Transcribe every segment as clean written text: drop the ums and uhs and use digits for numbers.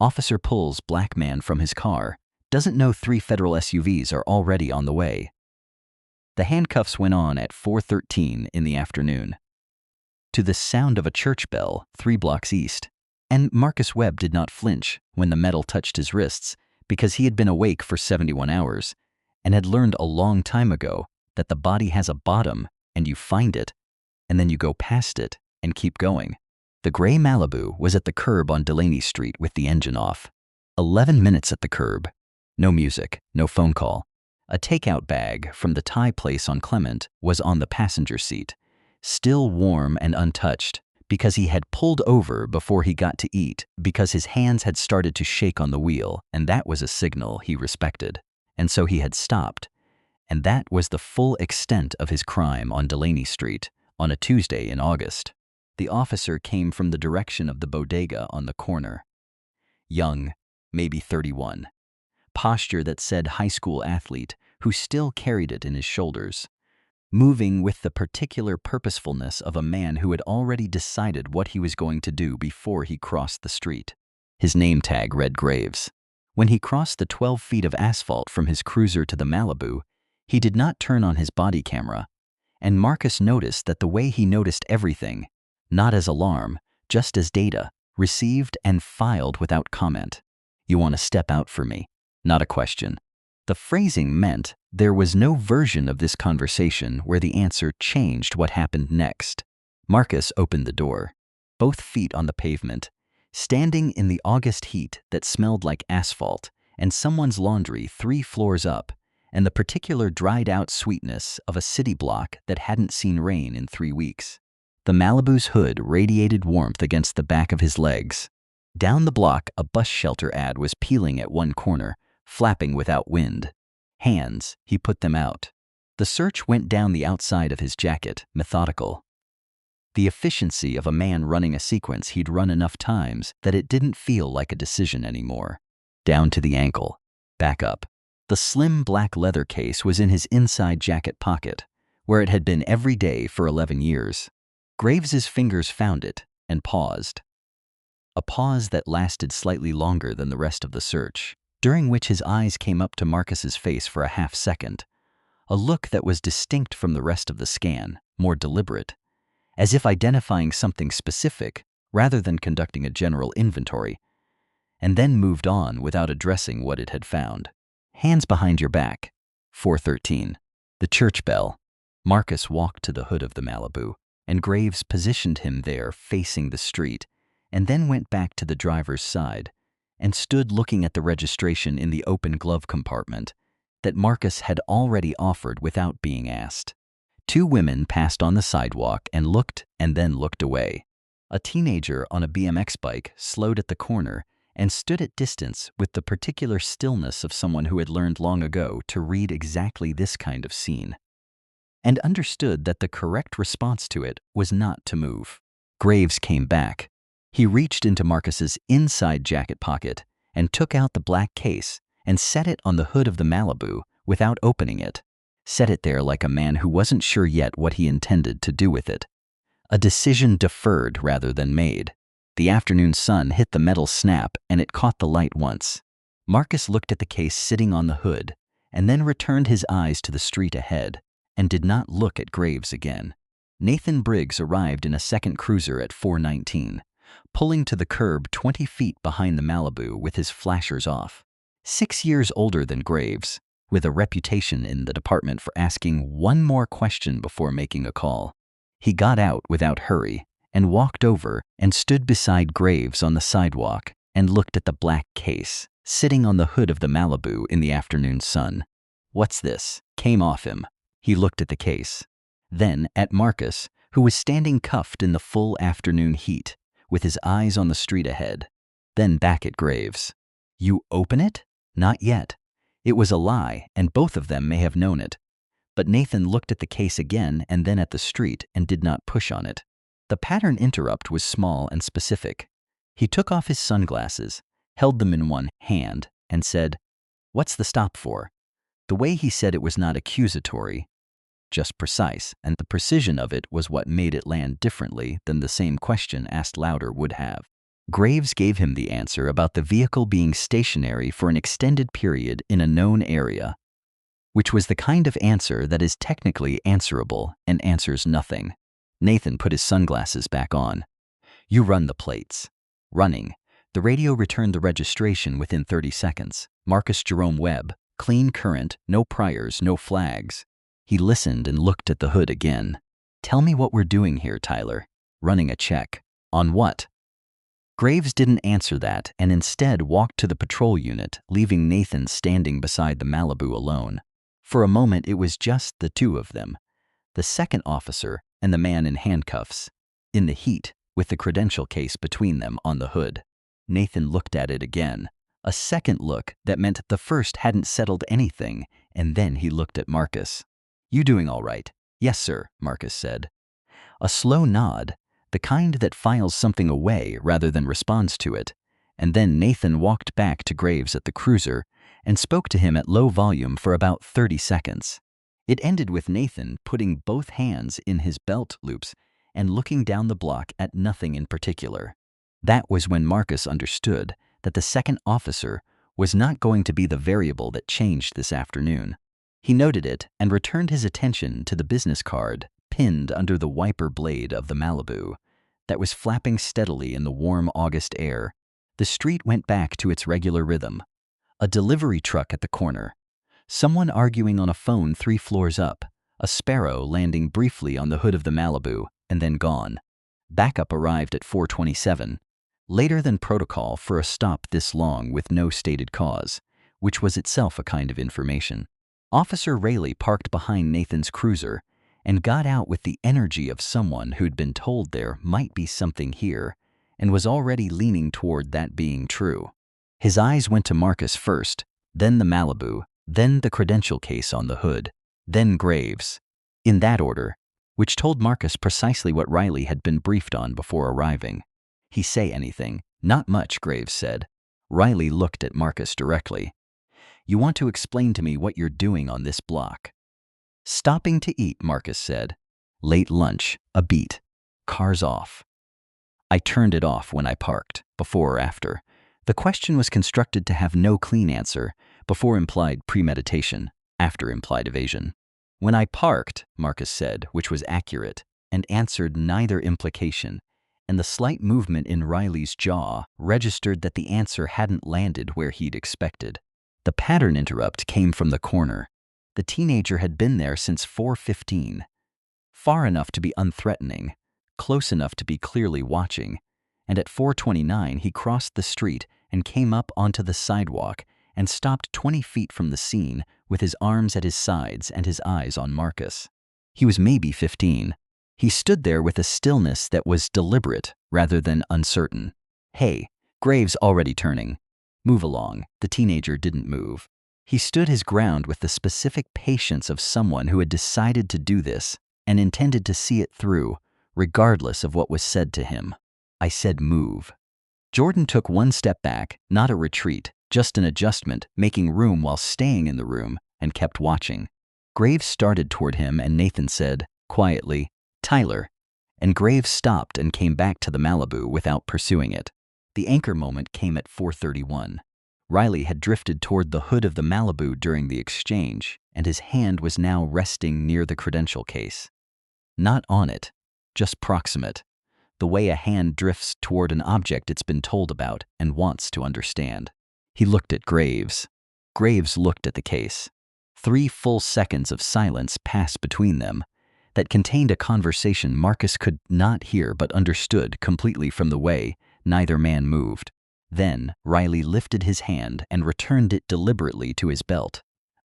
Officer pulls black man from his car. Doesn't know 3 federal SUVs are already on the way. The handcuffs went on at 4:13 in the afternoon. To the sound of a church bell 3 blocks east. And Marcus Webb did not flinch when the metal touched his wrists because he had been awake for 71 hours and had learned a long time ago that the body has a bottom and you find it and then you go past it and keep going. The gray Malibu was at the curb on Delaney Street with the engine off. 11 minutes at the curb. No music, no phone call. A takeout bag from the Thai place on Clement was on the passenger seat, still warm and untouched because he had pulled over before he got to eat because his hands had started to shake on the wheel, and that was a signal he respected. And so he had stopped. And that was the full extent of his crime on Delaney Street on a Tuesday in August. The officer came from the direction of the bodega on the corner. Young, maybe 31. Posture that said high school athlete who still carried it in his shoulders. Moving with the particular purposefulness of a man who had already decided what he was going to do before he crossed the street. His name tag read Graves. When he crossed the 12 feet of asphalt from his cruiser to the Malibu, he did not turn on his body camera, and Marcus noticed that the way he noticed everything, not as alarm, just as data, received and filed without comment. You want to step out for me? Not a question. The phrasing meant there was no version of this conversation where the answer changed what happened next. Marcus opened the door, both feet on the pavement, standing in the August heat that smelled like asphalt and someone's laundry 3 floors up, and the particular dried-out sweetness of a city block that hadn't seen rain in 3 weeks. The Malibu's hood radiated warmth against the back of his legs. Down the block, a bus shelter ad was peeling at one corner, flapping without wind. Hands, he put them out. The search went down the outside of his jacket, methodical. The efficiency of a man running a sequence he'd run enough times that it didn't feel like a decision anymore. Down to the ankle. Back up. The slim black leather case was in his inside jacket pocket, where it had been every day for 11 years. Graves's fingers found it and paused. A pause that lasted slightly longer than the rest of the search, during which his eyes came up to Marcus's face for a half second, a look that was distinct from the rest of the scan, more deliberate, as if identifying something specific rather than conducting a general inventory, and then moved on without addressing what it had found. Hands behind your back. 4:13. The church bell. Marcus walked to the hood of the Malibu, and Graves positioned him there facing the street, and then went back to the driver's side and stood looking at the registration in the open glove compartment that Marcus had already offered without being asked. 2 women passed on the sidewalk and then looked away. A teenager on a BMX bike slowed at the corner and stood at distance with the particular stillness of someone who had learned long ago to read exactly this kind of scene, and understood that the correct response to it was not to move. Graves came back. He reached into Marcus's inside jacket pocket and took out the black case and set it on the hood of the Malibu without opening it. Set it there like a man who wasn't sure yet what he intended to do with it. A decision deferred rather than made. The afternoon sun hit the metal snap and it caught the light once. Marcus looked at the case sitting on the hood and then returned his eyes to the street ahead and did not look at Graves again. Nathan Briggs arrived in a second cruiser at 4:19. Pulling to the curb 20 feet behind the Malibu with his flashers off. 6 years older than Graves, with a reputation in the department for asking one more question before making a call. He got out without hurry and walked over and stood beside Graves on the sidewalk and looked at the black case sitting on the hood of the Malibu in the afternoon sun. "What's this?" came off him. He looked at the case, then at Marcus, who was standing cuffed in the full afternoon heat, with his eyes on the street ahead, then back at Graves. "You open it?" "Not yet." It was a lie, and both of them may have known it. But Nathan looked at the case again and then at the street and did not push on it. The pattern interrupt was small and specific. He took off his sunglasses, held them in one hand, and said, "What's the stop for?" The way he said it was not accusatory, just precise, and the precision of it was what made it land differently than the same question asked louder would have. Graves gave him the answer about the vehicle being stationary for an extended period in a known area, which was the kind of answer that is technically answerable and answers nothing. Nathan put his sunglasses back on. You run the plates. Running. The radio returned the registration within 30 seconds. Marcus Jerome Webb. Clean current, no priors, no flags. He listened and looked at the hood again. Tell me what we're doing here, Tyler. Running a check. On what? Graves didn't answer that and instead walked to the patrol unit, leaving Nathan standing beside the Malibu alone. For a moment, it was just the two of them, the second officer and the man in handcuffs, in the heat, with the credential case between them on the hood. Nathan looked at it again, a second look that meant the first hadn't settled anything, and then he looked at Marcus. You doing all right? Yes, sir, Marcus said. A slow nod, the kind that files something away rather than responds to it, and then Nathan walked back to Graves at the cruiser and spoke to him at low volume for about 30 seconds. It ended with Nathan putting both hands in his belt loops and looking down the block at nothing in particular. That was when Marcus understood that the second officer was not going to be the variable that changed this afternoon. He noted it and returned his attention to the business card pinned under the wiper blade of the Malibu that was flapping steadily in the warm August air. The street went back to its regular rhythm. A delivery truck at the corner, someone arguing on a phone 3 floors up, a sparrow landing briefly on the hood of the Malibu and then gone. Backup arrived at 4:27, later than protocol for a stop this long with no stated cause, which was itself a kind of information. Officer Rayleigh parked behind Nathan's cruiser and got out with the energy of someone who'd been told there might be something here and was already leaning toward that being true. His eyes went to Marcus first, then the Malibu, then the credential case on the hood, then Graves, in that order, which told Marcus precisely what Riley had been briefed on before arriving. He say anything? Not much, Graves said. Riley looked at Marcus directly. You want to explain to me what you're doing on this block? Stopping to eat, Marcus said. Late lunch, a beat. Cars off. I turned it off when I parked, before or after. The question was constructed to have no clean answer, before implied premeditation, after implied evasion. When I parked, Marcus said, which was accurate, and answered neither implication, and the slight movement in Riley's jaw registered that the answer hadn't landed where he'd expected. The pattern interrupt came from the corner. The teenager had been there since 4:15, far enough to be unthreatening, close enough to be clearly watching, and at 4:29 he crossed the street and came up onto the sidewalk and stopped 20 feet from the scene with his arms at his sides and his eyes on Marcus. He was maybe 15. He stood there with a stillness that was deliberate rather than uncertain. Hey, Graves already turning. Move along. The teenager didn't move. He stood his ground with the specific patience of someone who had decided to do this and intended to see it through, regardless of what was said to him. I said move. Jordan took one step back, not a retreat, just an adjustment, making room while staying in the room, and kept watching. Graves started toward him and Nathan said, quietly, Tyler, and Graves stopped and came back to the Malibu without pursuing it. The anchor moment came at 4:31. Riley had drifted toward the hood of the Malibu during the exchange, and his hand was now resting near the credential case. Not on it, just proximate, the way a hand drifts toward an object it's been told about and wants to understand. He looked at Graves. Graves looked at the case. 3 full seconds of silence passed between them that contained a conversation Marcus could not hear but understood completely from the way neither man moved. Then Riley lifted his hand and returned it deliberately to his belt.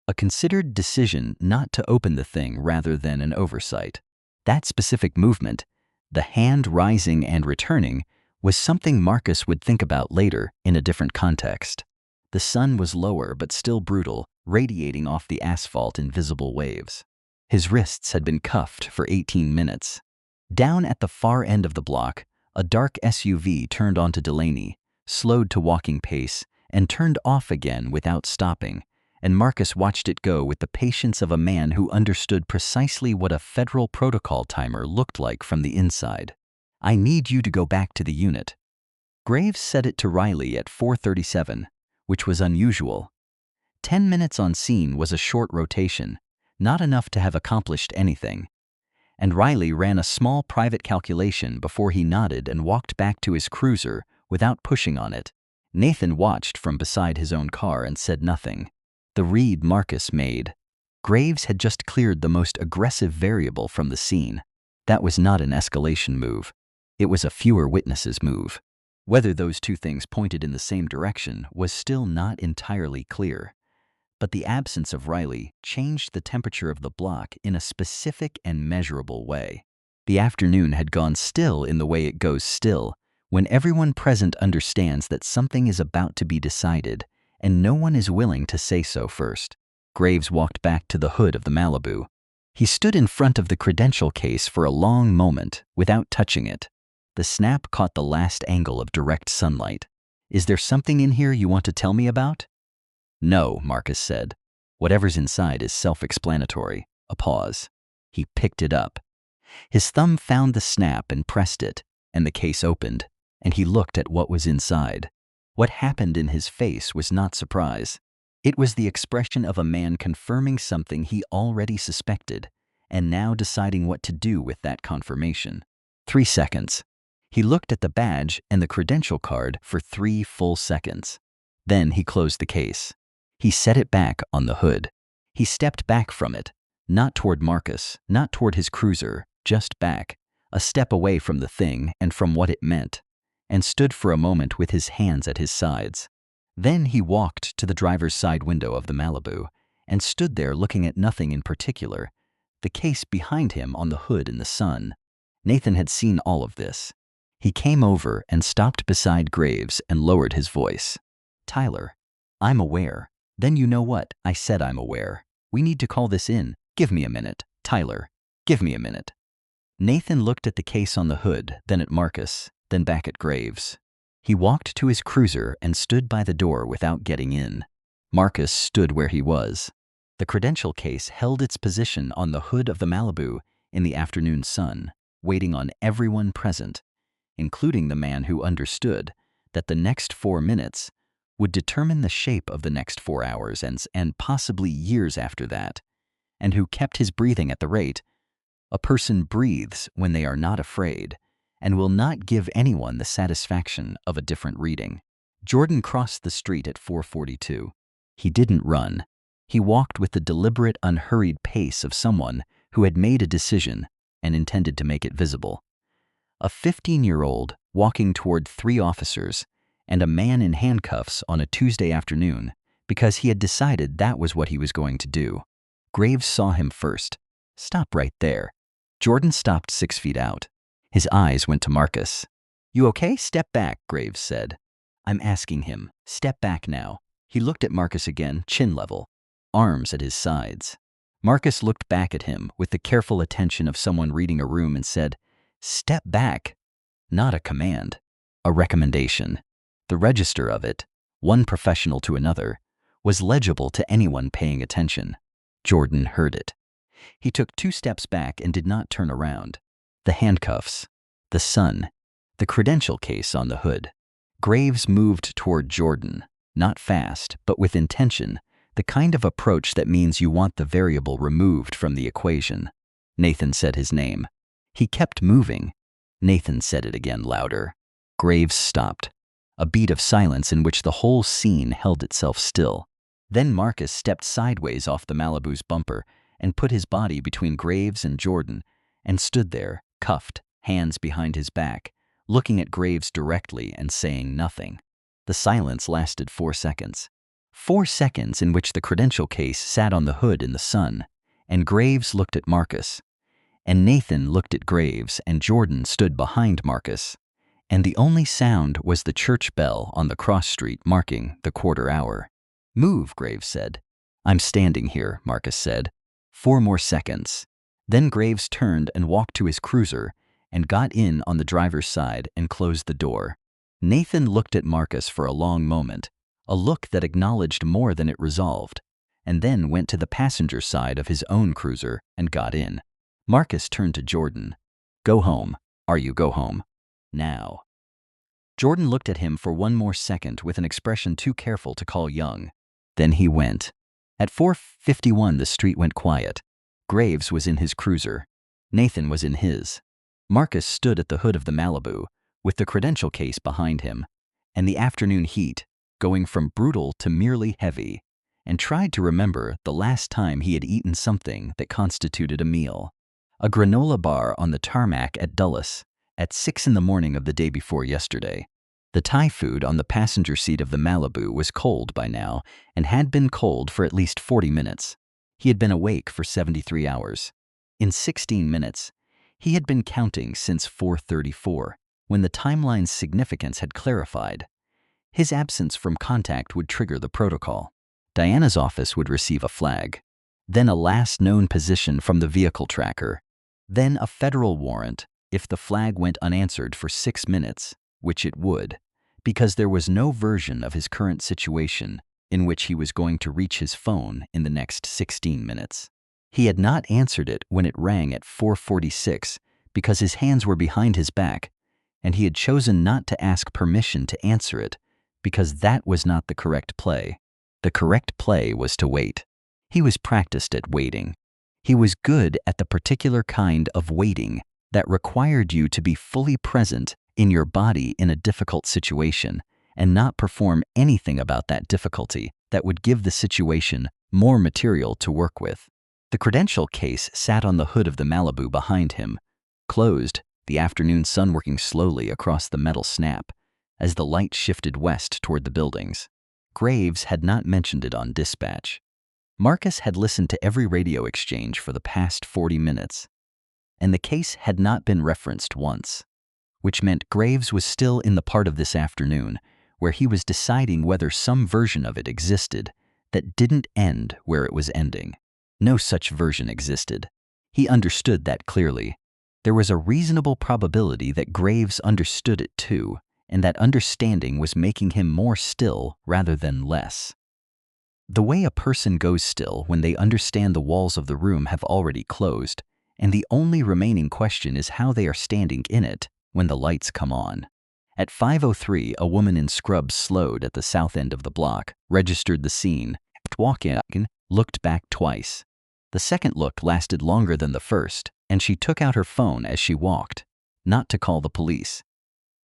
A considered decision not to open the thing rather than an oversight. That specific movement, the hand rising and returning, was something Marcus would think about later in a different context. The sun was lower but still brutal, radiating off the asphalt in visible waves. His wrists had been cuffed for 18 minutes. Down at the far end of the block, a dark SUV turned onto Delaney, slowed to walking pace, and turned off again without stopping, and Marcus watched it go with the patience of a man who understood precisely what a federal protocol timer looked like from the inside. I need you to go back to the unit. Graves said it to Riley at 4:37, which was unusual. 10 minutes on scene was a short rotation, not enough to have accomplished anything. And Riley ran a small private calculation before he nodded and walked back to his cruiser without pushing on it. Nathan watched from beside his own car and said nothing. The read Marcus made. Graves had just cleared the most aggressive variable from the scene. That was not an escalation move. It was a fewer witnesses move. Whether those two things pointed in the same direction was still not entirely clear. But the absence of Riley changed the temperature of the block in a specific and measurable way. The afternoon had gone still in the way it goes still, when everyone present understands that something is about to be decided, and no one is willing to say so first. Graves walked back to the hood of the Malibu. He stood in front of the credential case for a long moment without touching it. The snap caught the last angle of direct sunlight. "Is there something in here you want to tell me about?" "No," Marcus said. "Whatever's inside is self-explanatory." A pause. He picked it up. His thumb found the snap and pressed it, and the case opened, and he looked at what was inside. What happened in his face was not surprise. It was the expression of a man confirming something he already suspected, and now deciding what to do with that confirmation. 3 seconds. He looked at the badge and the credential card for 3 full seconds. Then he closed the case. He set it back on the hood. He stepped back from it, not toward Marcus, not toward his cruiser, just back, a step away from the thing and from what it meant, and stood for a moment with his hands at his sides. Then he walked to the driver's side window of the Malibu and stood there looking at nothing in particular, the case behind him on the hood in the sun. Nathan had seen all of this. He came over and stopped beside Graves and lowered his voice. "Tyler, I'm aware." "Then you know what? I said I'm aware. We need to call this in. Give me a minute. Tyler, give me a minute." Nathan looked at the case on the hood, then at Marcus, then back at Graves. He walked to his cruiser and stood by the door without getting in. Marcus stood where he was. The credential case held its position on the hood of the Malibu in the afternoon sun, waiting on everyone present, including the man who understood that the next 4 minutes would determine the shape of the next 4 hours and possibly years after that, and who kept his breathing at the rate. A person breathes when they are not afraid and will not give anyone the satisfaction of a different reading. Jordan crossed the street at 4:42. He didn't run. He walked with the deliberate, unhurried pace of someone who had made a decision and intended to make it visible. A 15-year-old walking toward 3 officers and a man in handcuffs on a Tuesday afternoon because he had decided that was what he was going to do. Graves saw him first. "Stop right there." Jordan stopped 6 feet out. His eyes went to Marcus. "You okay? Step back," Graves said. "I'm asking him. Step back now." He looked at Marcus again, chin level, arms at his sides. Marcus looked back at him with the careful attention of someone reading a room and said, "Step back." Not a command, a recommendation. The register of it, one professional to another, was legible to anyone paying attention. Jordan heard it. He took 2 steps back and did not turn around. The handcuffs, the sun, the credential case on the hood. Graves moved toward Jordan, not fast, but with intention, the kind of approach that means you want the variable removed from the equation. Nathan said his name. He kept moving. Nathan said it again louder. Graves stopped. A beat of silence in which the whole scene held itself still. Then Marcus stepped sideways off the Malibu's bumper and put his body between Graves and Jordan and stood there, cuffed, hands behind his back, looking at Graves directly and saying nothing. The silence lasted 4 seconds. 4 seconds in which the credential case sat on the hood in the sun, and Graves looked at Marcus, and Nathan looked at Graves, and Jordan stood behind Marcus, and the only sound was the church bell on the cross street marking the 1/4 hour. "Move," Graves said. "I'm standing here," Marcus said. 4 more seconds. Then Graves turned and walked to his cruiser and got in on the driver's side and closed the door. Nathan looked at Marcus for a long moment, a look that acknowledged more than it resolved, and then went to the passenger side of his own cruiser and got in. Marcus turned to Jordan. "Go home. Are you go home? Now." Jordan looked at him for one more second with an expression too careful to call young. Then he went. At 4:51, the street went quiet. Graves was in his cruiser. Nathan was in his. Marcus stood at the hood of the Malibu, with the credential case behind him, and the afternoon heat, going from brutal to merely heavy, and tried to remember the last time he had eaten something that constituted a meal. A granola bar on the tarmac at Dulles, at 6 in the morning of the day before yesterday. The Thai food on the passenger seat of the Malibu was cold by now and had been cold for at least 40 minutes. He had been awake for 73 hours. In 16 minutes, he had been counting since 4:34, when the timeline's significance had clarified. His absence from contact would trigger the protocol. Diana's office would receive a flag, then a last known position from the vehicle tracker, then a federal warrant if the flag went unanswered for 6 minutes, which it would, because there was no version of his current situation in which he was going to reach his phone in the next 16 minutes. He had not answered it when it rang at 4:46 because his hands were behind his back, and he had chosen not to ask permission to answer it because that was not the correct play. The correct play was to wait. He was practiced at waiting. He was good at the particular kind of waiting that required you to be fully present in your body in a difficult situation and not perform anything about that difficulty that would give the situation more material to work with. The credential case sat on the hood of the Malibu behind him, closed, the afternoon sun working slowly across the metal snap as the light shifted west toward the buildings. Graves had not mentioned it on dispatch. Marcus had listened to every radio exchange for the past 40 minutes, and the case had not been referenced once, which meant Graves was still in the part of this afternoon where he was deciding whether some version of it existed that didn't end where it was ending. No such version existed. He understood that clearly. There was a reasonable probability that Graves understood it too, and that understanding was making him more still rather than less. The way a person goes still when they understand the walls of the room have already closed, and the only remaining question is how they are standing in it when the lights come on. At 5:03, a woman in scrubs slowed at the south end of the block, registered the scene, walked in, looked back twice. The second look lasted longer than the first, and she took out her phone as she walked, not to call the police.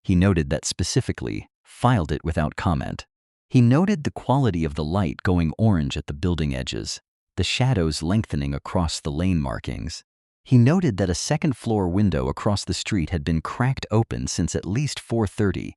He noted that specifically, filed it without comment. He noted the quality of the light going orange at the building edges, the shadows lengthening across the lane markings. He noted that a second-floor window across the street had been cracked open since at least 4:30,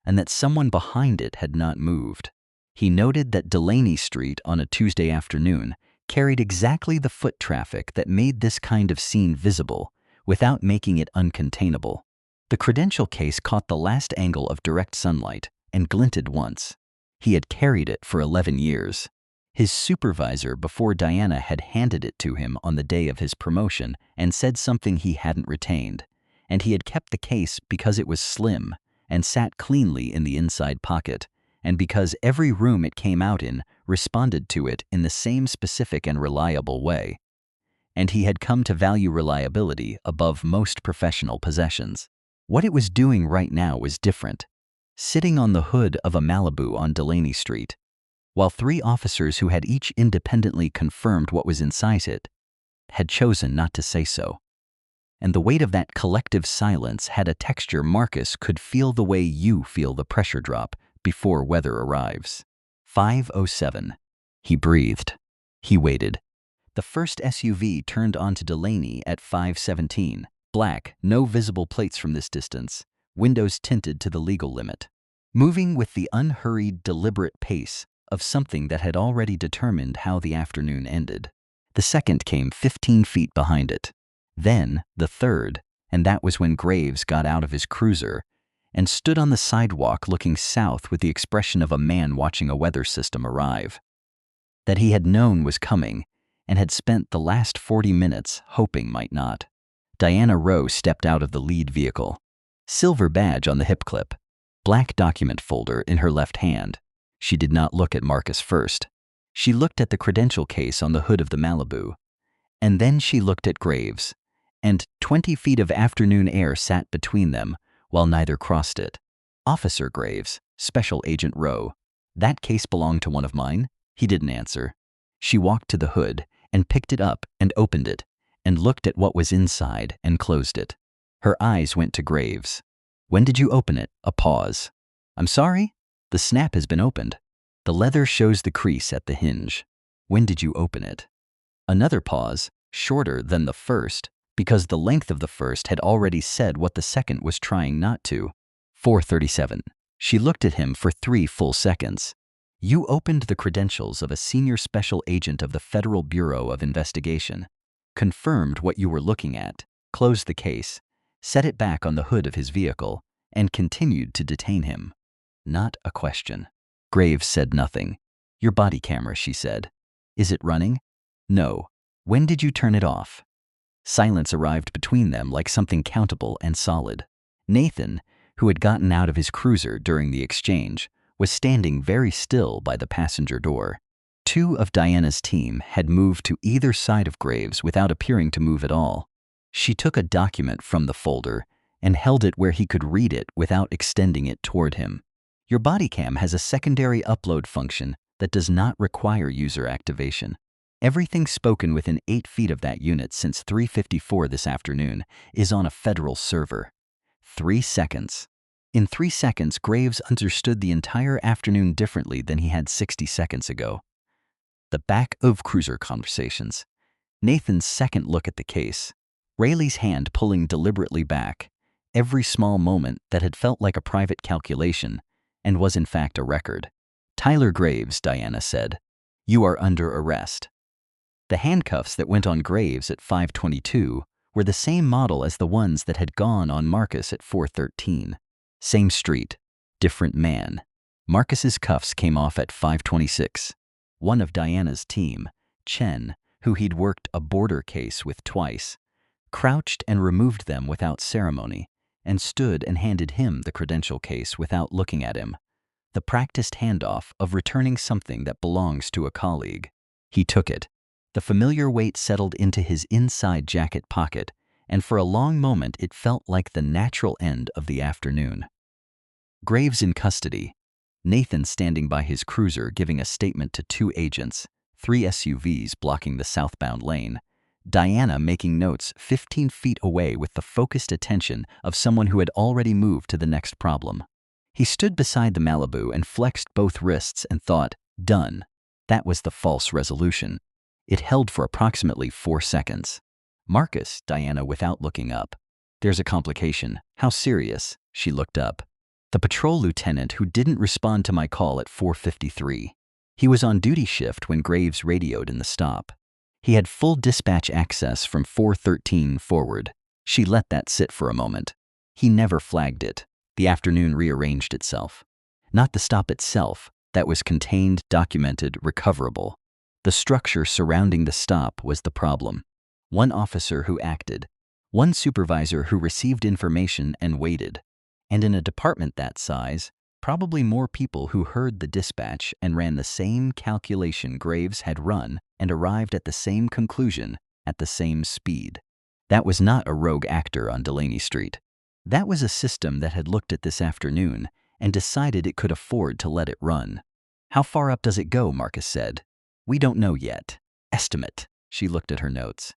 and that someone behind it had not moved. He noted that Delaney Street on a Tuesday afternoon carried exactly the foot traffic that made this kind of scene visible without making it uncontainable. The credential case caught the last angle of direct sunlight and glinted once. He had carried it for 11 years. His supervisor before Diana had handed it to him on the day of his promotion and said something he hadn't retained, and he had kept the case because it was slim and sat cleanly in the inside pocket, and because every room it came out in responded to it in the same specific and reliable way. And he had come to value reliability above most professional possessions. What it was doing right now was different. Sitting on the hood of a Malibu on Delaney Street, while 3 officers who had each independently confirmed what was inside it had chosen not to say so. And the weight of that collective silence had a texture Marcus could feel the way you feel the pressure drop before weather arrives. 5:07. He breathed. He waited. The first SUV turned onto Delaney at 5:17. Black, no visible plates from this distance, windows tinted to the legal limit. Moving with the unhurried, deliberate pace of something that had already determined how the afternoon ended. The second came 15 feet behind it. Then the third, and that was when Graves got out of his cruiser and stood on the sidewalk looking south with the expression of a man watching a weather system arrive. That he had known was coming and had spent the last 40 minutes hoping might not. Diana Rowe stepped out of the lead vehicle. Silver badge on the hip clip, black document folder in her left hand. She did not look at Marcus first. She looked at the credential case on the hood of the Malibu, and then she looked at Graves, and 20 feet of afternoon air sat between them while neither crossed it. "Officer Graves, Special Agent Rowe. That case belonged to one of mine?" He didn't answer. She walked to the hood and picked it up and opened it and looked at what was inside and closed it. Her eyes went to Graves. "When did you open it?" A pause. "I'm sorry? The snap has been opened. The leather shows the crease at the hinge. When did you open it?" Another pause, shorter than the first, because the length of the first had already said what the second was trying not to. 4:37. She looked at him for 3 full seconds. "You opened the credentials of a senior special agent of the Federal Bureau of Investigation, confirmed what you were looking at, closed the case, set it back on the hood of his vehicle, and continued to detain him." Not a question. Graves said nothing. "Your body camera," she said. "Is it running?" "No." "When did you turn it off?" Silence arrived between them like something countable and solid. Nathan, who had gotten out of his cruiser during the exchange, was standing very still by the passenger door. 2 of Diana's team had moved to either side of Graves without appearing to move at all. She took a document from the folder and held it where he could read it without extending it toward him. "Your body cam has a secondary upload function that does not require user activation. Everything spoken within 8 feet of that unit since 3:54 this afternoon is on a federal server." 3 seconds. In 3 seconds, Graves understood the entire afternoon differently than he had 60 seconds ago. The back of cruiser conversations. Nathan's second look at the case. Rayleigh's hand pulling deliberately back. Every small moment that had felt like a private calculation and was in fact a record. "Tyler Graves," Diana said. "You are under arrest." The handcuffs that went on Graves at 5:22 were the same model as the ones that had gone on Marcus at 4:13. Same street, different man. Marcus's cuffs came off at 5:26. One of Diana's team, Chen, who he'd worked a border case with twice, crouched and removed them without ceremony and stood and handed him the credential case without looking at him. The practiced handoff of returning something that belongs to a colleague. He took it. The familiar weight settled into his inside jacket pocket, and for a long moment it felt like the natural end of the afternoon. Graves in custody. Nathan standing by his cruiser giving a statement to 2 agents, 3 SUVs blocking the southbound lane. Diana making notes 15 feet away with the focused attention of someone who had already moved to the next problem. He stood beside the Malibu and flexed both wrists and thought, "Done." That was the false resolution. It held for approximately 4 seconds. "Marcus," Diana without looking up. "There's a complication. How serious?" She looked up. "The patrol lieutenant who didn't respond to my call at 4:53. He was on duty shift when Graves radioed in the stop. He had full dispatch access from 4:13 forward." She let that sit for a moment. "He never flagged it. The afternoon rearranged itself. Not the stop itself. That was contained, documented, recoverable. The structure surrounding the stop was the problem. One officer who acted, one supervisor who received information and waited, and in a department that size, probably more people who heard the dispatch and ran the same calculation Graves had run and arrived at the same conclusion at the same speed. That was not a rogue actor on Delaney Street. That was a system that had looked at this afternoon and decided it could afford to let it run. "How far up does it go?" Marcus said. "We don't know yet. Estimate." She looked at her notes.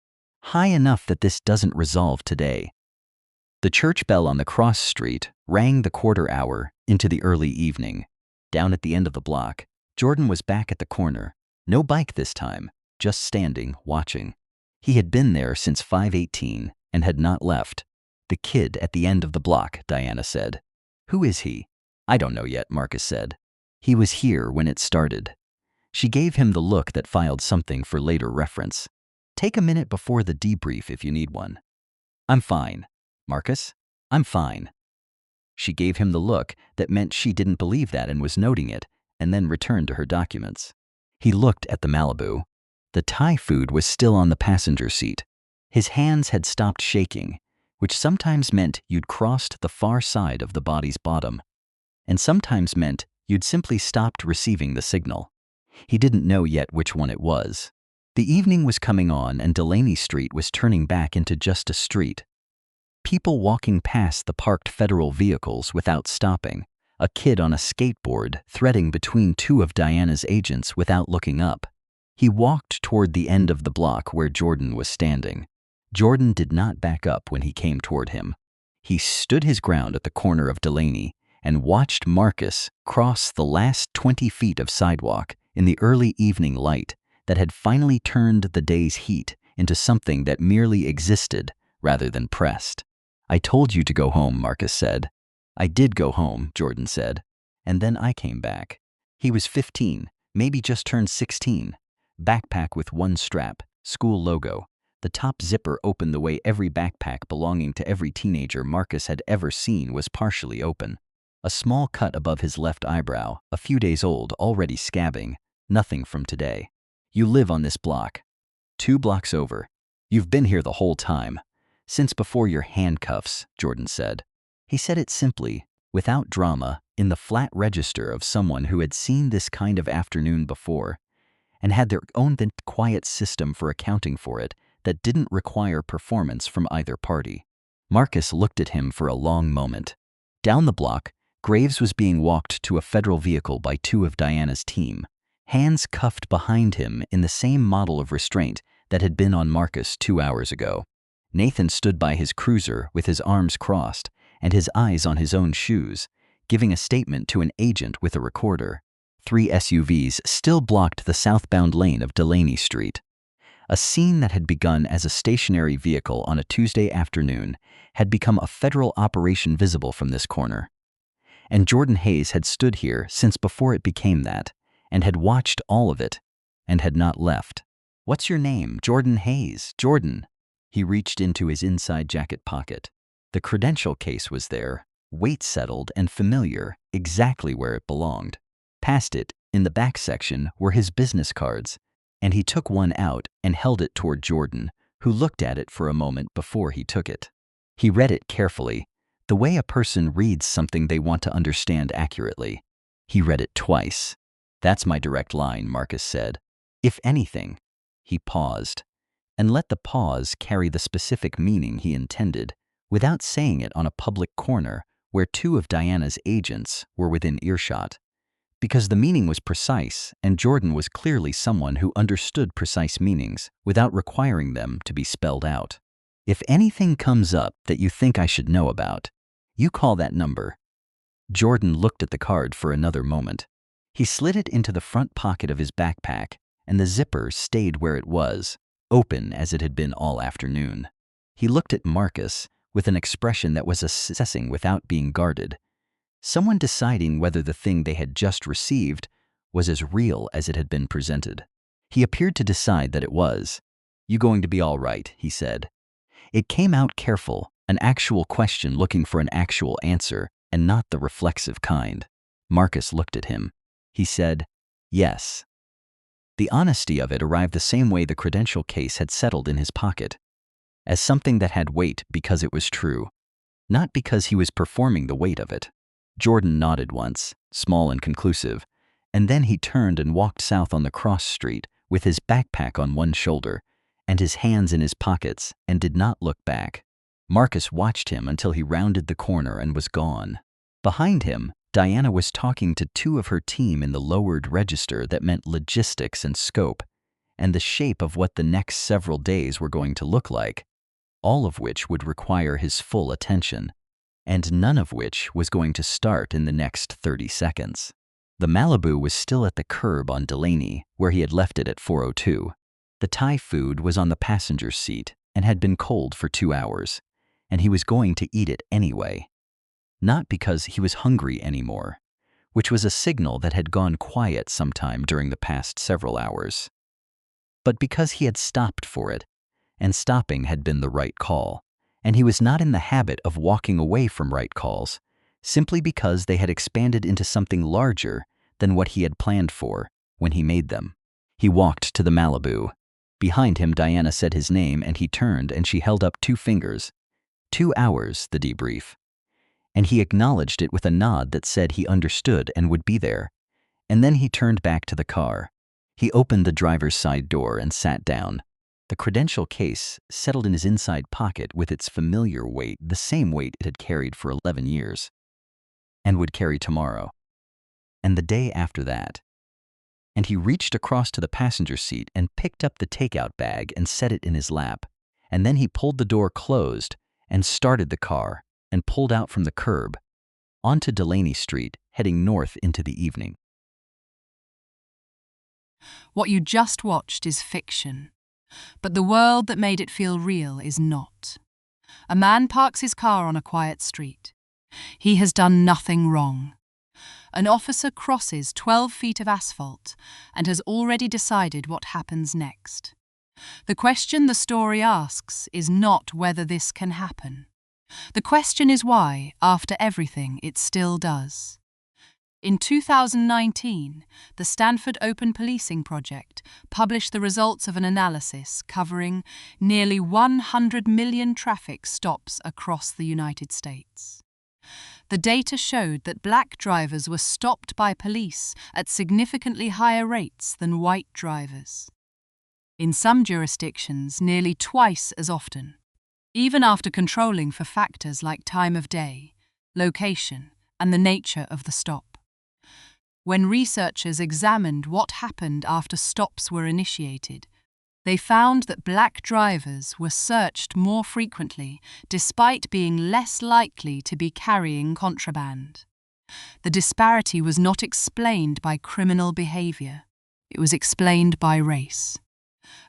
"High enough that this doesn't resolve today." The church bell on the cross street rang the quarter hour into the early evening. Down at the end of the block, Jordan was back at the corner. No bike this time, just standing, watching. He had been there since 5:18 and had not left. "The kid at the end of the block," Diana said. "Who is he?" "I don't know yet," Marcus said. "He was here when it started." She gave him the look that filed something for later reference. "Take a minute before the debrief if you need one." "I'm fine." "Marcus? I'm fine." She gave him the look that meant she didn't believe that and was noting it, and then returned to her documents. He looked at the Malibu. The Thai food was still on the passenger seat. His hands had stopped shaking, which sometimes meant you'd crossed the far side of the body's bottom, and sometimes meant you'd simply stopped receiving the signal. He didn't know yet which one it was. The evening was coming on and Delaney Street was turning back into just a street. People walking past the parked federal vehicles without stopping, a kid on a skateboard threading between two of Diana's agents without looking up. He walked toward the end of the block where Jordan was standing. Jordan did not back up when he came toward him. He stood his ground at the corner of Delaney and watched Marcus cross the last 20 feet of sidewalk in the early evening light that had finally turned the day's heat into something that merely existed rather than pressed. "I told you to go home," Marcus said. "I did go home," Jordan said. "And then I came back." He was 15, maybe just turned 16. Backpack with one strap, school logo. The top zipper open the way every backpack belonging to every teenager Marcus had ever seen was partially open. A small cut above his left eyebrow, a few days old, already scabbing. Nothing from today. "You live on this block. 2 blocks over. You've been here the whole time. Since before your handcuffs," Jordan said. He said it simply, without drama, in the flat register of someone who had seen this kind of afternoon before and had their own quiet system for accounting for it that didn't require performance from either party. Marcus looked at him for a long moment. Down the block, Graves was being walked to a federal vehicle by 2 of Diana's team, hands cuffed behind him in the same model of restraint that had been on Marcus 2 hours ago. Nathan stood by his cruiser with his arms crossed and his eyes on his own shoes, giving a statement to an agent with a recorder. 3 SUVs still blocked the southbound lane of Delaney Street. A scene that had begun as a stationary vehicle on a Tuesday afternoon had become a federal operation visible from this corner. And Jordan Hayes had stood here since before it became that, and had watched all of it, and had not left. "What's your name?" "Jordan Hayes." "Jordan." He reached into his inside jacket pocket. The credential case was there, weight settled and familiar, exactly where it belonged. Past it, in the back section, were his business cards, and he took one out and held it toward Jordan, who looked at it for a moment before he took it. He read it carefully, the way a person reads something they want to understand accurately. He read it twice. "That's my direct line," Marcus said. "If anything." He paused, and let the pause carry the specific meaning he intended, without saying it on a public corner where 2 of Diana's agents were within earshot. Because the meaning was precise, and Jordan was clearly someone who understood precise meanings without requiring them to be spelled out. "If anything comes up that you think I should know about, you call that number." Jordan looked at the card for another moment. He slid it into the front pocket of his backpack, and the zipper stayed where it was, open as it had been all afternoon. He looked at Marcus with an expression that was assessing without being guarded. Someone deciding whether the thing they had just received was as real as it had been presented. He appeared to decide that it was. "You going to be all right?" he said. It came out careful, an actual question looking for an actual answer, and not the reflexive kind. Marcus looked at him. He said, "Yes." The honesty of it arrived the same way the credential case had settled in his pocket, as something that had weight because it was true, not because he was performing the weight of it. Jordan nodded once, small and conclusive, and then he turned and walked south on the cross street with his backpack on one shoulder and his hands in his pockets, and did not look back. Marcus watched him until he rounded the corner and was gone. Behind him, Diana was talking to 2 of her team in the lowered register that meant logistics and scope, and the shape of what the next several days were going to look like, all of which would require his full attention, and none of which was going to start in the next 30 seconds. The Malibu was still at the curb on Delaney, where he had left it at 4:02. The Thai food was on the passenger's seat and had been cold for 2 hours, and he was going to eat it anyway. Not because he was hungry anymore, which was a signal that had gone quiet sometime during the past several hours, but because he had stopped for it, and stopping had been the right call, and he was not in the habit of walking away from right calls, simply because they had expanded into something larger than what he had planned for when he made them. He walked to the Malibu. Behind him, Diana said his name, and he turned and she held up 2 fingers. 2 hours, the debrief. And he acknowledged it with a nod that said he understood and would be there. And then he turned back to the car. He opened the driver's side door and sat down. The credential case settled in his inside pocket with its familiar weight, the same weight it had carried for 11 years. and would carry tomorrow, and the day after that. And he reached across to the passenger seat and picked up the takeout bag and set it in his lap, and then he pulled the door closed and started the car and pulled out from the curb onto Delaney Street, heading north into the evening. What you just watched is fiction, but the world that made it feel real is not. A man parks his car on a quiet street. He has done nothing wrong. An officer crosses 12 feet of asphalt and has already decided what happens next. The question the story asks is not whether this can happen. The question is why, after everything, it still does. In 2019, the Stanford Open Policing Project published the results of an analysis covering nearly 100 million traffic stops across the United States. The data showed that black drivers were stopped by police at significantly higher rates than white drivers. In some jurisdictions, nearly twice as often, even after controlling for factors like time of day, location, and the nature of the stop. When researchers examined what happened after stops were initiated, they found that black drivers were searched more frequently despite being less likely to be carrying contraband. The disparity was not explained by criminal behavior. It was explained by race.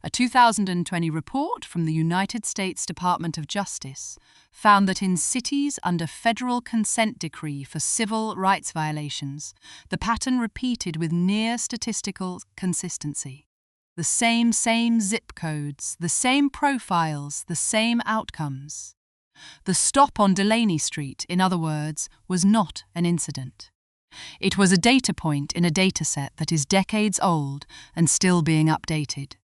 A 2020 report from the United States Department of Justice found that in cities under federal consent decree for civil rights violations, the pattern repeated with near statistical consistency. The same zip codes, the same profiles, the same outcomes. The stop on Delaney Street, in other words, was not an incident. It was a data point in a dataset that is decades old and still being updated.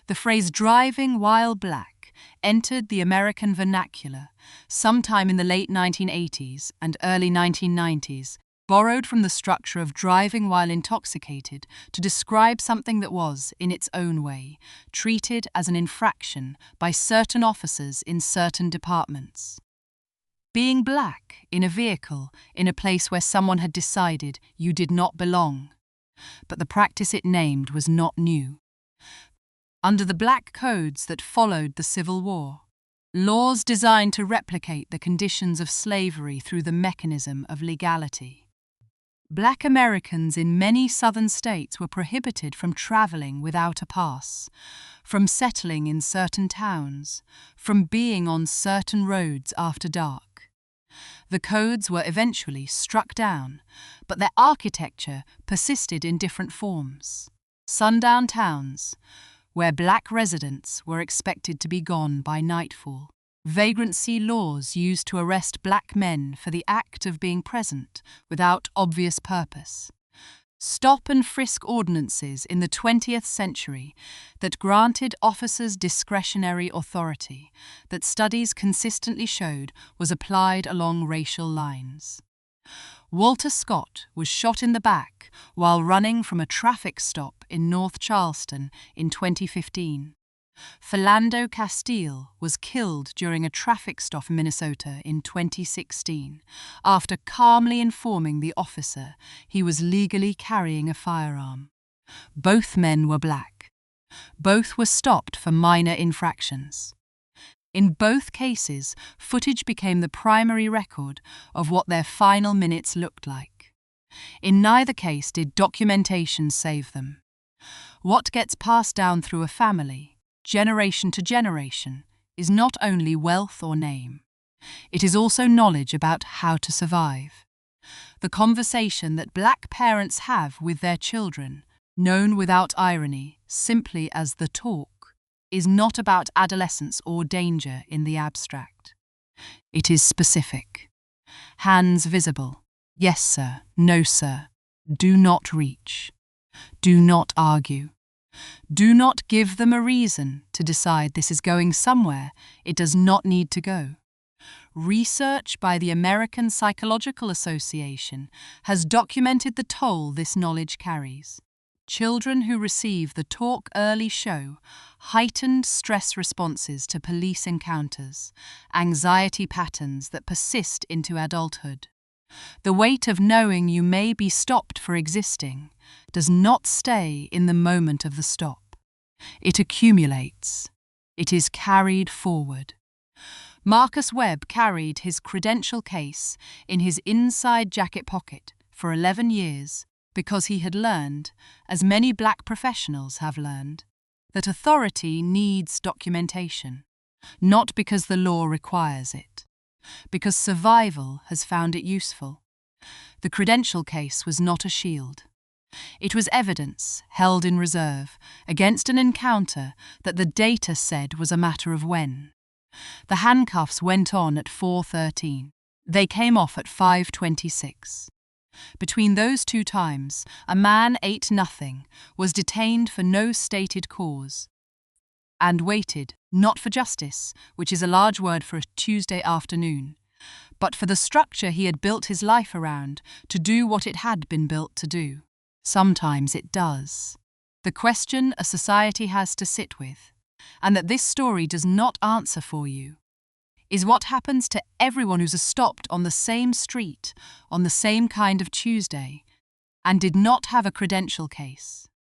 The phrase driving while black entered the American vernacular sometime in the late 1980s and early 1990s, borrowed from the structure of driving while intoxicated to describe something that was, in its own way, treated as an infraction by certain officers in certain departments. Being black in a vehicle in a place where someone had decided you did not belong. But the practice it named was not new. Under the black codes that followed the Civil War, laws designed to replicate the conditions of slavery through the mechanism of legality. Black Americans in many southern states were prohibited from traveling without a pass, from settling in certain towns, from being on certain roads after dark. The codes were eventually struck down, but their architecture persisted in different forms. Sundown towns, where black residents were expected to be gone by nightfall. Vagrancy laws used to arrest black men for the act of being present without obvious purpose. Stop and frisk ordinances in the 20th century that granted officers discretionary authority that studies consistently showed was applied along racial lines. Walter Scott was shot in the back while running from a traffic stop in North Charleston in 2015. Philando Castile was killed during a traffic stop in Minnesota in 2016 after calmly informing the officer he was legally carrying a firearm. Both men were black. Both were stopped for minor infractions. In both cases, footage became the primary record of what their final minutes looked like. In neither case did documentation save them. What gets passed down through a family, generation to generation, is not only wealth or name. It is also knowledge about how to survive. The conversation that black parents have with their children, known without irony simply as the talk, is not about adolescence or danger in the abstract. It is specific. Hands visible. Yes, sir. No, sir. Do not reach. Do not argue. Do not give them a reason to decide this is going somewhere it does not need to go. Research by the American Psychological Association has documented the toll this knowledge carries. Children who receive the talk early show heightened stress responses to police encounters, anxiety patterns that persist into adulthood. The weight of knowing you may be stopped for existing does not stay in the moment of the stop. It accumulates. It is carried forward. Marcus Webb carried his credential case in his inside jacket pocket for 11 years because he had learned, as many black professionals have learned, that authority needs documentation, not because the law requires it, because survival has found it useful. The credential case was not a shield. It was evidence held in reserve against an encounter that the data said was a matter of when. The handcuffs went on at 4:13. They came off at 5:26. Between those two times, a man 8-0 was detained for no stated cause and waited not for justice, which is a large word for a Tuesday afternoon, but for the structure he had built his life around to do what it had been built to do. Sometimes it does. The question a society has to sit with, and that this story does not answer for you, is what happens to everyone who's stopped on the same street on the same kind of Tuesday and did not have a credential case.